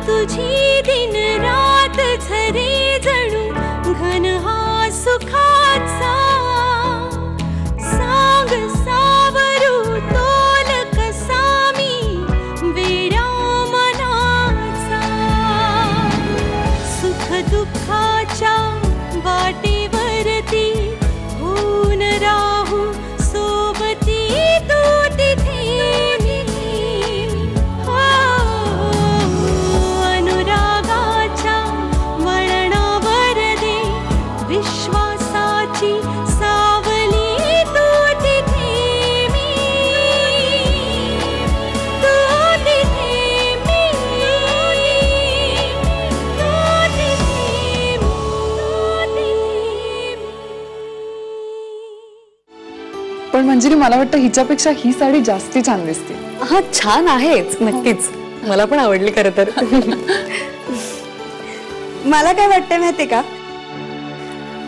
तुझी दिन रात झरे जणू घन हा सुखाचा सांग सावरू तोल कसा मी वेड्या मनाचा सुख दुःखाच्या वाटेवरती होऊन राहू सोबती तू तिथे मी अनुरागाच्या वळणावर दे विश्वासाची सावली तू तिथे मी तू तिथे मी तू तिथे पण मंजिरी मला वाटतं हिच्यापेक्षा ही साडी जास्ती छान दिसते. हा छान आहेच नक्कीच, मला पण आवडली खरं तर. मला काय वाटतंय माहितीये का,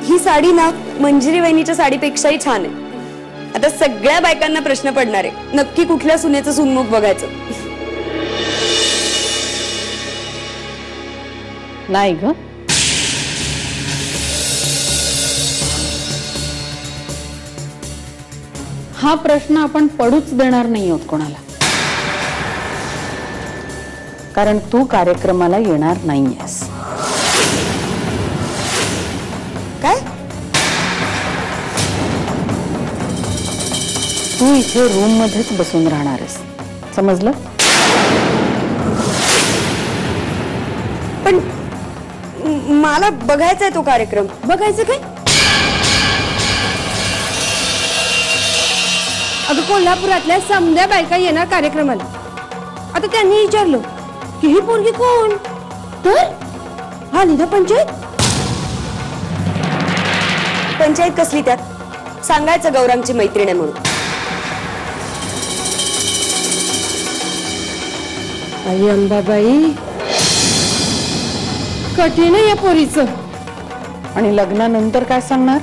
ही साडी ना मंजिरी वहिनीच्या साडीपेक्षाही छान आहे. आता सगळ्या बायकांना प्रश्न पडणार आहे, नक्की कुठल्या सुनेचं सुनमुख बघायचं. नाही ग, हा प्रश्न आपण पडूच देणार नाही आहोत कोणाला, कारण तू कार्यक्रमाला येणार नाहीयेस. काय? तू इथे रूम मध्येच बसून राहणार आहेस, समजलं? पण मला बघायचा आहे तो कार्यक्रम. बघायचं काय? अगं कोल्हापुरातल्या समध्या बायका येणार कार्यक्रमाला. आता त्यांनी विचारलं की ही पोरगी कोण, तर हा निधा पंचायत. पंचायत कसली त्यात? सांगायचं गौरांगची मैत्रीण आहे म्हणून. आई अंबाबाई, कठीण आहे या पोरीचं. आणि लग्नानंतर काय सांगणार?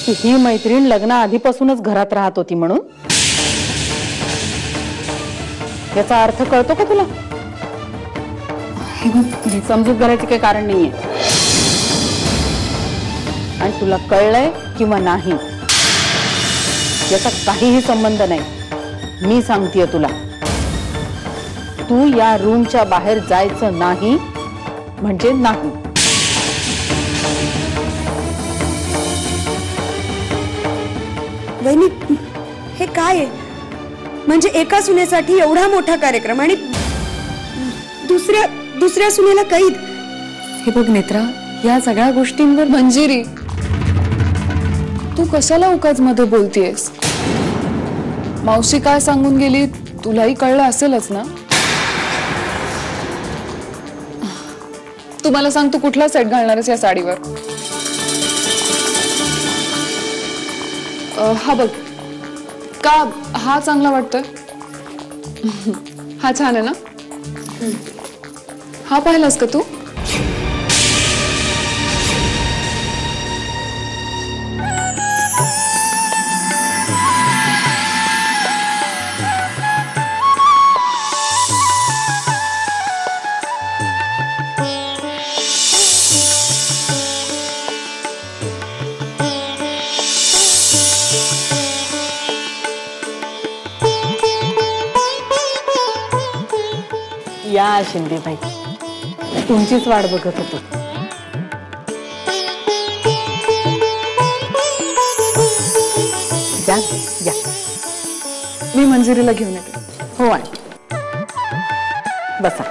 की ही मैत्रीण लग्ना आधीपासूनच घरात राहत होती म्हणून? याचा अर्थ कळतो का तुला? समजूत करायचं काही कारण नाहीये. आणि तुला कळलंय किंवा नाही याचा काहीही संबंध नाही. मी सांगतेय तुला, तू या रूमच्या बाहेर जायचं नाही म्हणजे नाही. वहिनी, हे काय आहे? म्हणजे एका सुनेसाठी एवढा मोठा कार्यक्रम आणि दुसऱ्या सुनेला कैद. हे बघ नेत्रा, या सगळ्या गोष्टींवर मंजिरी, तू कशाला उगाच मध्ये बोलतीयस? मावशी काय सांगून गेली तुलाही कळलं असेलच ना? तू मला सांग, तू कुठला सेट घालणार आहेस या साडीवर? हा बघ, का हा चांगला वाटतोय? हा छान आहे ना? हा पाहिलास का तू? या शिंदेबाई, तुमचीच वाट बघत होतो. या, मी मंजिरीला घेऊन येते. हो आहे, बसा.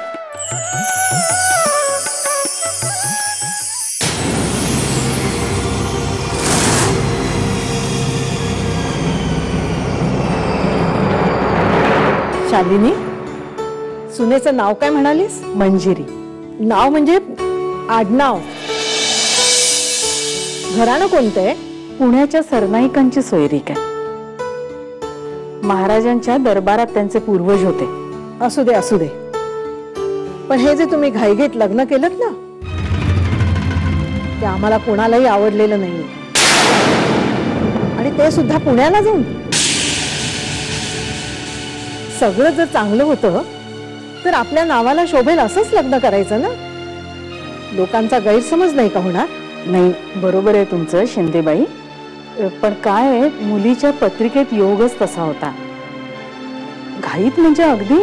शालिनी, सुनेचं नाव काय म्हणालीस? मंजिरी. नाव म्हणजे आडनाव. घराणं कोणतं आहे? पुण्याच्या सरनाईकांची सोयरीक आहे. महाराजांच्या दरबारात त्यांचे पूर्वज होते. असू दे असू दे, पण हे जे तुम्ही घाईघाईत लग्न केलं ना, ते आम्हाला कोणालाही आवडलेलं नाही. आणि ते सुद्धा पुण्याला जाऊन. सगळं जर चांगलं होतं तर आपल्या नावाला शोभेल असंच लग्न करायचं ना. लोकांचा गैरसमज नाही का होणार? नाही, बरोबर आहे तुमचं शिंदेबाई. पण काय आहे, मुलीच्या पत्रिकेत योगच तसा होता. घाईत म्हणजे अगदी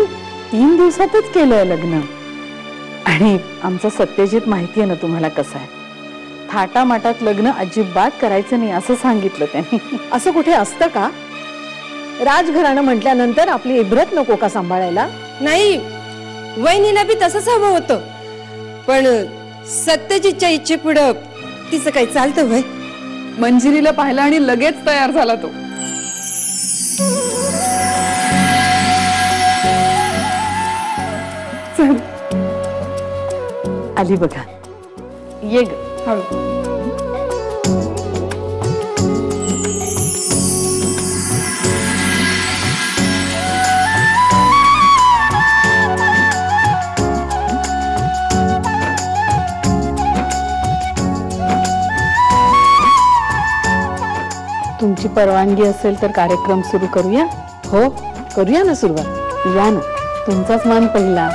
3 दिवसातच केलंय लग्न. आणि आमचं सत्यजित माहिती आहे ना तुम्हाला कसं आहे. थाटामाटात लग्न अजिबात करायचं नाही असं सांगितलं त्यांनी. असं कुठे असतं का? राजघराणं म्हटल्यानंतर आपली इब्रत नको का सांभाळायला? नाही, वहिनीला बी तसंच हवं होतं. पण सत्यजितच्या इच्छेपुढं तिचं काही चालतं वय? मंजिरीला पाहिलं आणि लगेच तयार झाला तो. चल. आली बघा. ये ग. तुमची परवानगी असेल तर कार्यक्रम सुरू करूया. हो, करूया ना सुरुवात. या ना, तुमचाच मान पहिला.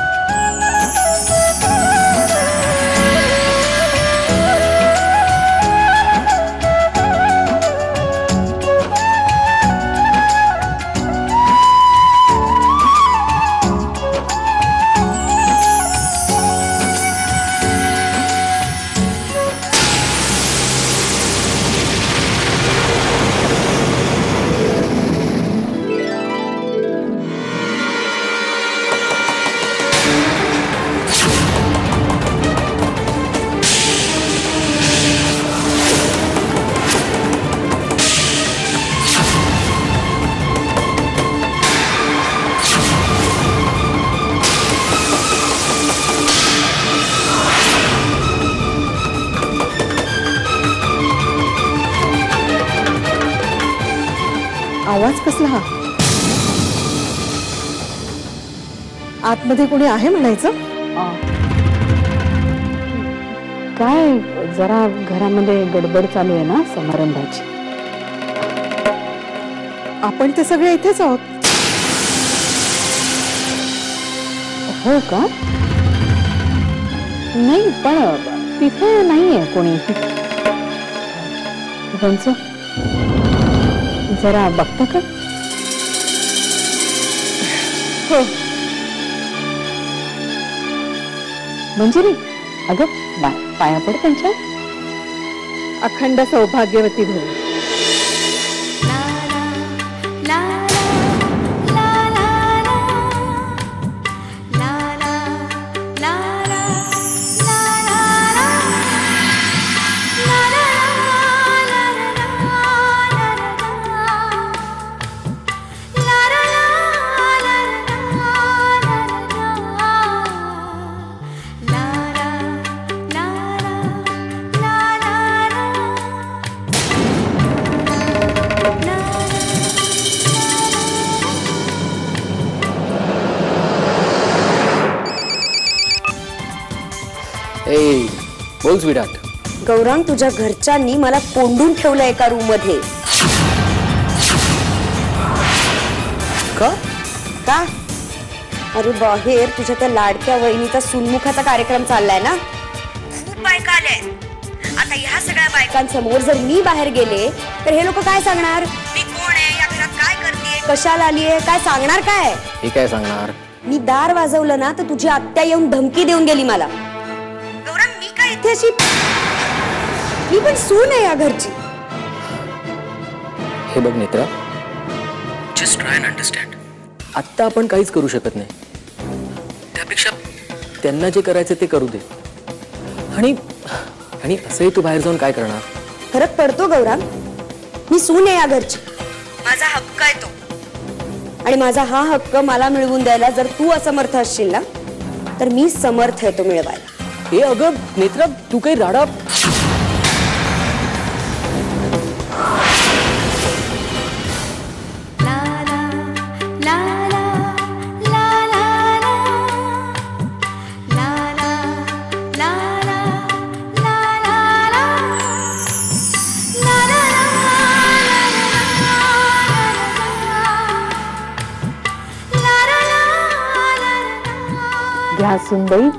आवाज कसला हा? आतमध्ये कोणी आहे म्हणायचं? काय जरा घरामध्ये गडबड चालू आहे ना समारंभाची. आपण ते सगळे इथेच आहोत. हो का? नाही, पण तिथे नाहीये कोणी. त्यांचं जरा बघता का? हो. मंजिरी, अगं पाया पड त्यांच्या. अखंड सौभाग्यवती भाऊ. बोल स्वीटार्ट. गौरांग, तुझ्या घरच्यांनी मला कोंडून ठेवलं एका रूम मध्ये. का? का? अरे बाहेर तुझ्या त्या लाडक्या वहिनीचा सुनमुखाचा कार्यक्रम चाललाय ना. खूप बायका आल्या. आता ह्या सगळ्या बायकांसमोर जर मी बाहेर गेले तर हे लोक काय सांगणार? मी कोण आहे, या घरात काय करतेय, कशाला आलीये, काय सांगणार? काय हे काय सांगणार? मी दार वाजवलं ना तर तुझी आत्या येऊन धमकी देऊन गेली मला. गौरव, मी काय इथे अशी, मी पण सून आहे या घरची. हे बघ Netra, just try and understand. आत्ता आपण काहीच करू शकत नाही. त्यापेक्षा त्यांना जे करायचं ते करू दे. आणि असंही तू बाहेर जाऊन काय करणार? फरक पडतो गौरव, मी सून आहे या घरची. माझा हक्क आहे तो, आणि माझा हा हक्क मला मिळवून द्यायला जर तू असमर्थ असशील ना तर मी समर्थ आहे तो मिळवायला. हे अगं नेत्रा, तू काही राडा. La la सुनबाई,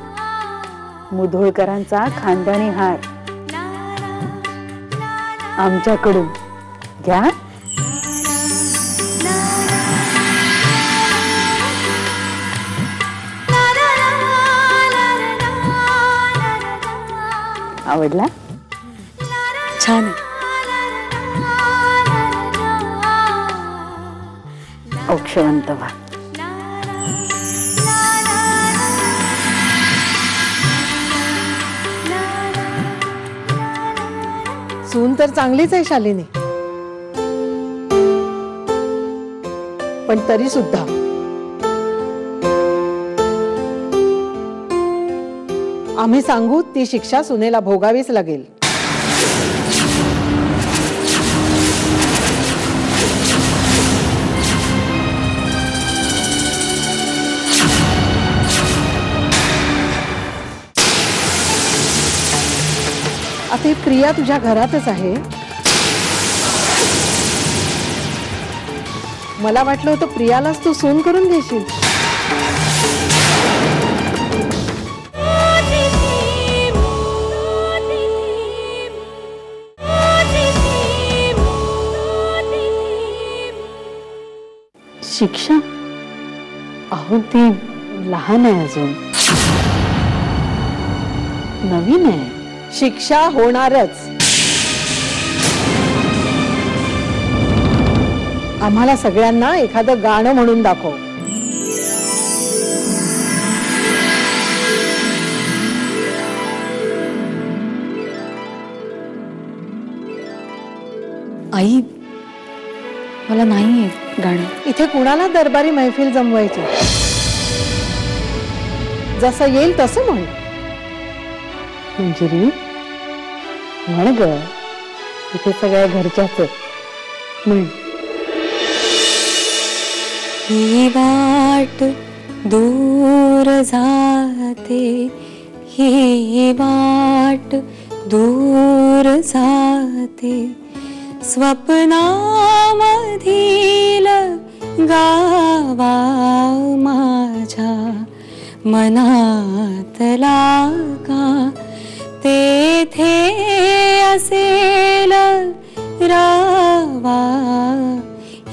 मुधोळकरांचा खानदानी हार आमच्याकडून घ्या. आवडला? छान आहे. औक्षवंत व्हा. सून तर चांगलीच आहे शालिनी, पण तरी सुद्धा आम्ही सांगू ती शिक्षा सुनेला भोगावीच लागेल. आता ही प्रिया तुझ्या घरातच आहे. मला वाटलं होतं प्रियालाच तू सून करून घेशील. शिक्षा? अहो ती लहान आहे, अजून नवीन आहे. शिक्षा होणारच. आम्हाला सगळ्यांना एखादं गाणं म्हणून दाखव. आई, मला नाही येत गाणं. इथे कुणाला दरबारी मैफिल जमवायची? जसं येईल तसं म्हण. मंजिरी म्हण ग, इथे सगळ्या घरच्याच आहेत. म्हण. ही वाट दूर जाते, ही वाट दूर जाते, स्वप्नामधील गावा माझ्या मनातला का तेथे असेल रावा.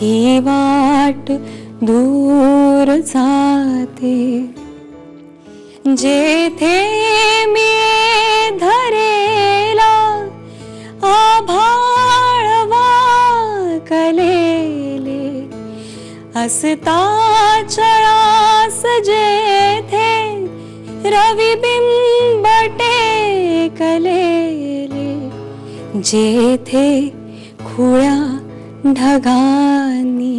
ही वाट दूर जाते, जेथे मी धरेला आभाळ वाकलेले, असता चळास जेथे रविबिंब टेकलेले, जेथे खुळ्या ढगांनी,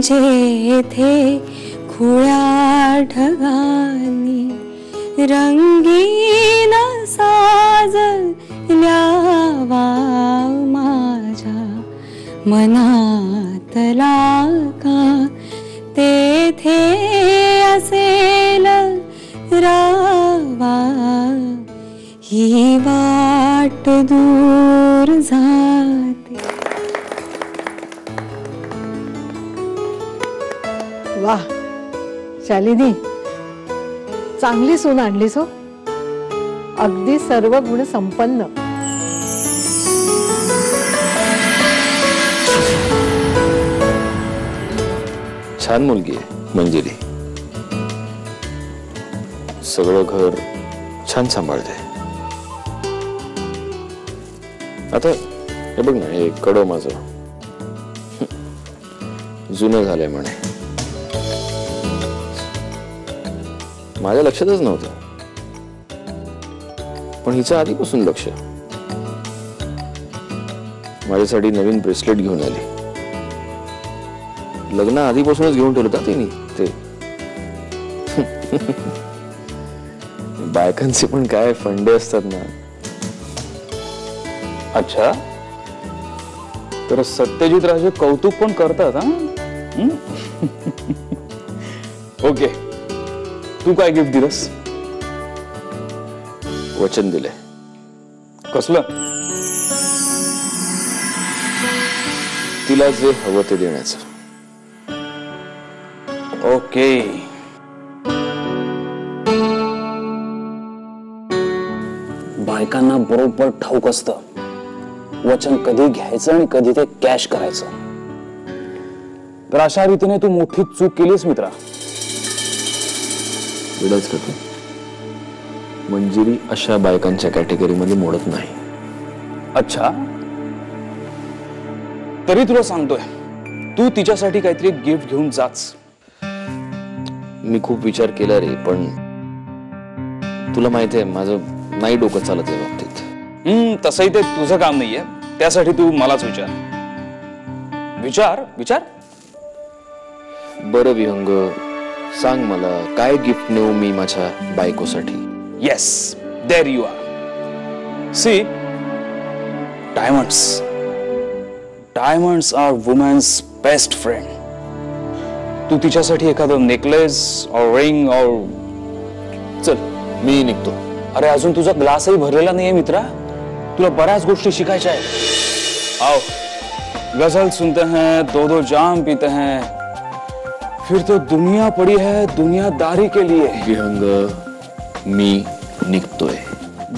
जेथे खुळ्या ढगांनी रंगीन साजल्या वाव माझ्या मनातला का तेथे असेल रावा. ही वाट दूर जाते. वाह शालिनी, चांगली सून आणलीस हो. अगदी सर्व गुण संपन्न. छान मुलगी आहे मंजिरी. सगळं घर छान सांभाळते. आता हे बघ ना, हे कडं माझं जुनं झालंय म्हणे. माझ्या लक्षातच नव्हतं, पण हिचं आधीपासून लक्ष. माझ्यासाठी नवीन ब्रेसलेट घेऊन आली. लग्न आधीपासूनच घेऊन ठेवलं होतं तिने ते. बायकांचे पण काय फंडे असतात ना. अच्छा, तर सत्यजित राजे कौतुक पण करतात हा. ओके, तू काय गिफ्ट दिलंस? वचन दिले. कसलं? तिला जे हवं ते देण्याचं. ओके, बायकांना बरोबर ठाऊक असतं वचन कधी घ्यायचं आणि कधी ते कॅश करायचं. तर अशा रीतीने तू मोठी चूक केलीस मित्रा. विलास का तू मंजिरी अशा बायकांच्या कॅटेगरीमध्ये मोडत नाही. अच्छा, तरी तुला सांगतोय तू तिच्यासाठी काहीतरी गिफ्ट घेऊन जाच. मी खूप विचार केला रे, पण तुला माहितीये माझं नाही डोकं चालत या बाबतीत. तसंही ते तुझं काम नाहीये, त्यासाठी तू मलाच विचार. विचार विचार. बरं विहंग, सांग मला काय गिफ्ट नेऊ मी माझ्या बायकोसाठी. Yes, there you are. See, diamonds. Diamonds are women's best friend. तू तिच्यासाठी एखादं नेकलेस और रिंग और चल मी निघतो. अरे अजून तुझा ग्लासही भरलेला नाहीये मित्रा, तुला बऱ्याच गोष्टी शिकायच्या आहेत. आओ, गजल सुनते हैं, दो दो जाम पीते हैं, फिर तो दुनिया पड़ी है दुनियादारी के लिए. विहंग, मी निघतोय.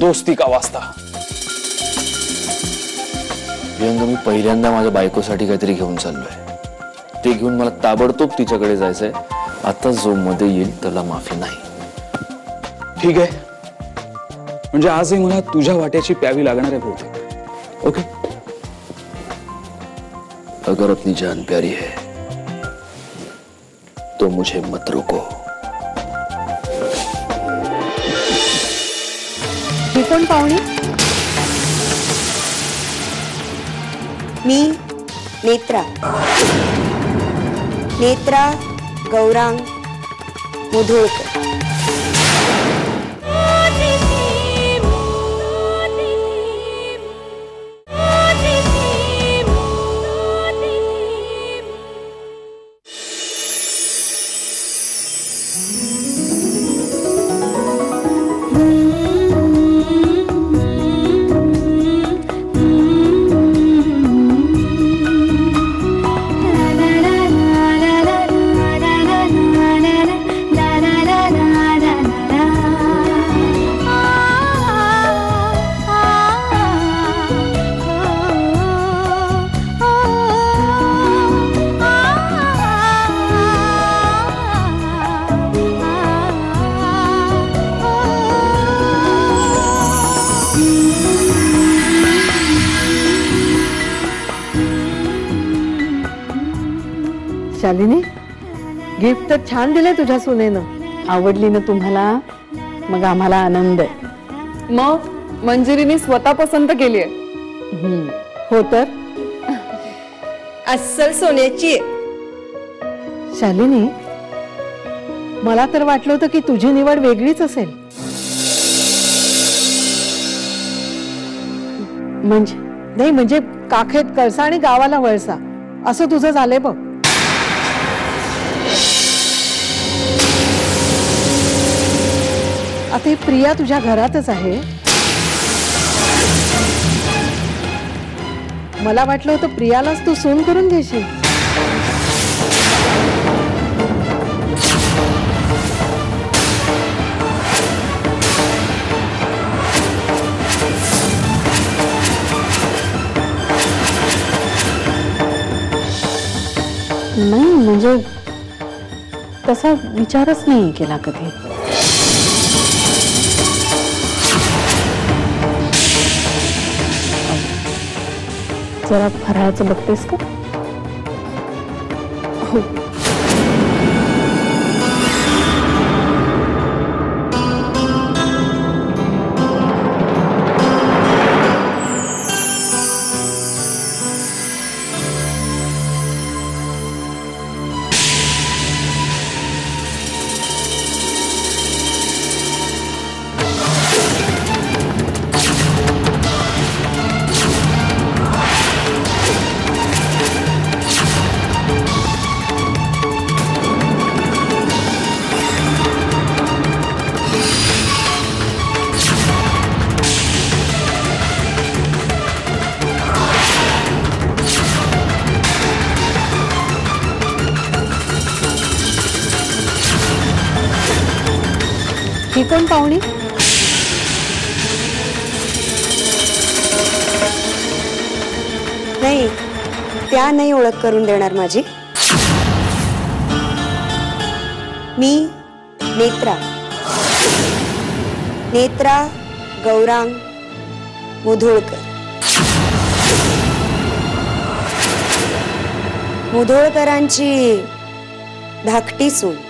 दोस्ती का वास्ता. विहंग, मी पहिल्यांदा माझ्या बायकोसाठी काहीतरी घेऊन चाललोय. ते घेऊन मला ताबडतोब तिच्याकडे जायचंय. आता जो मध्ये येईल त्याला माफी नाही. ठीक आहे, म्हणजे आजही मला तुझ्या वाट्याची प्यावी लागणार आहे बहुतेक. ओके. अगर अपनी जान प्यारी है तो मुझे मत रोको. ही कोण पाहुणी? मी नेत्रा. नेत्रा गौरांग मुधोळकर. शालिनी, गिफ्ट तर छान दिले तुझ्या सुनेनं. आवडली ना तुम्हाला? मग आम्हाला आनंद आहे. मग मंजिरीने स्वतः पसंत केली आहे. हो तर. अस्सल सोन्याची. शालिनी, मला तर वाटलं होतं की तुझी निवड वेगळीच असेल. म्हणजे काखेत कळसा आणि गावाला वळसा असं तुझं झालंय बघ. आता ही प्रिया तुझ्या घरातच आहे. मला वाटलं होतं प्रियालाच तू सून करून घेशील. नाही, म्हणजे तसा विचारच नाही केला कधी. जरा फराळाचं बघतेस का? हो. ही कोण पाहुणी? त्या नाही ओळख करून देणार माझी. मी नेत्रा, नेत्रा गौरांग मुधोळकर. मुधोळकरांची धाकटी सून.